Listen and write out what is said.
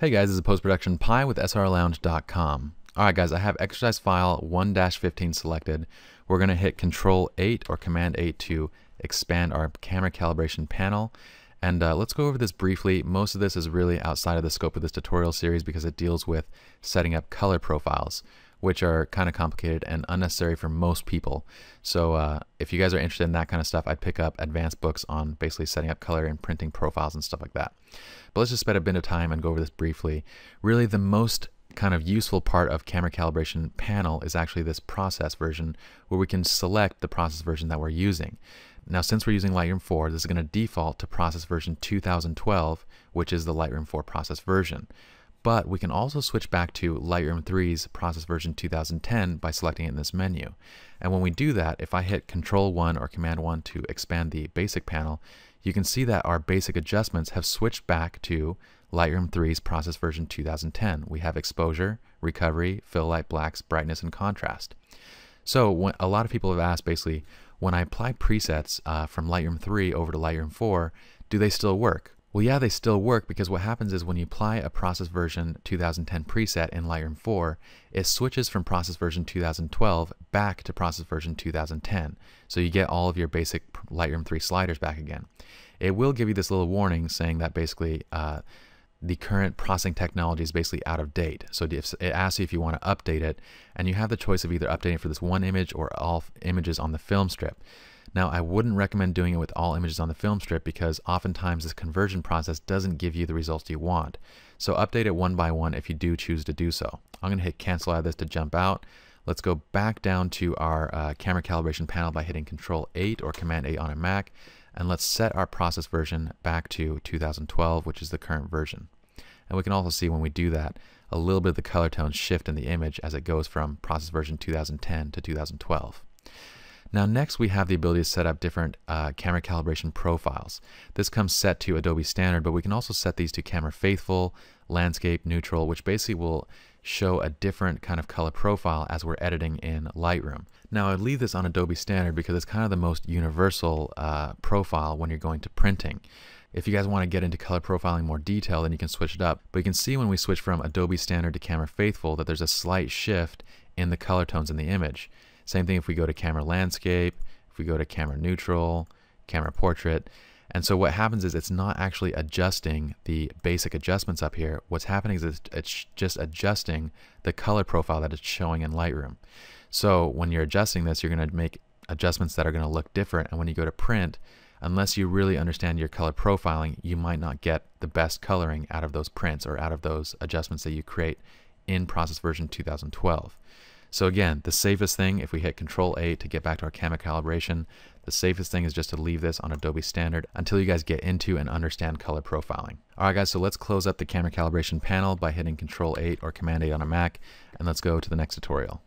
Hey guys, this is Post-Production Pi with srlounge.com. Alright guys, I have exercise file 1-15 selected. We're going to hit Control 8 or Command 8 to expand our camera calibration panel. And let's go over this briefly. Most of this is really outside of the scope of this tutorial series because it deals with setting up color profiles, which are kind of complicated and unnecessary for most people. So if you guys are interested in that kind of stuff, I'd pick up advanced books on basically setting up color and printing profiles and stuff like that. But let's just spend a bit of time and go over this briefly. Really, the most kind of useful part of Camera Calibration Panel is actually this process version, where we can select the process version that we're using. Now, since we're using Lightroom 4, this is going to default to process version 2012, which is the Lightroom 4 process version. But we can also switch back to Lightroom 3's process version 2010 by selecting it in this menu. And when we do that, if I hit Control 1 or Command 1 to expand the basic panel, you can see that our basic adjustments have switched back to Lightroom 3's process version 2010. We have exposure, recovery, fill light blacks, brightness, and contrast. So a lot of people have asked basically, when I apply presets from Lightroom 3 over to Lightroom 4, do they still work? Well, yeah, they still work, because what happens is when you apply a process version 2010 preset in Lightroom 4, it switches from process version 2012 back to process version 2010. So you get all of your basic Lightroom 3 sliders back again. It will give you this little warning saying that basically the current processing technology is basically out of date. So it asks you if you want to update it, and you have the choice of either updating it for this one image or all images on the film strip. Now, I wouldn't recommend doing it with all images on the film strip, because oftentimes this conversion process doesn't give you the results you want. So update it one by one if you do choose to do so. I'm going to hit cancel out of this to jump out. Let's go back down to our camera calibration panel by hitting Control 8 or Command 8 on a Mac, and let's set our process version back to 2012, which is the current version. And we can also see when we do that, a little bit of the color tones shift in the image as it goes from process version 2010 to 2012. Now next, we have the ability to set up different camera calibration profiles. This comes set to Adobe Standard, but we can also set these to Camera Faithful, Landscape, Neutral, which basically will show a different kind of color profile as we're editing in Lightroom. Now, I leave this on Adobe Standard because it's kind of the most universal profile when you're going to printing. If you guys want to get into color profiling more detail, then you can switch it up. But you can see when we switch from Adobe Standard to Camera Faithful that there's a slight shift in the color tones in the image. Same thing if we go to Camera Landscape, if we go to Camera Neutral, Camera Portrait. And so what happens is it's not actually adjusting the basic adjustments up here. What's happening is it's just adjusting the color profile that it's showing in Lightroom. So when you're adjusting this, you're going to make adjustments that are going to look different. And when you go to print, unless you really understand your color profiling, you might not get the best coloring out of those prints or out of those adjustments that you create in process version 2012. So again, the safest thing, if we hit Control 8 to get back to our camera calibration, the safest thing is just to leave this on Adobe Standard until you guys get into and understand color profiling. Alright guys, so let's close up the camera calibration panel by hitting Control 8 or Command 8 on a Mac, and let's go to the next tutorial.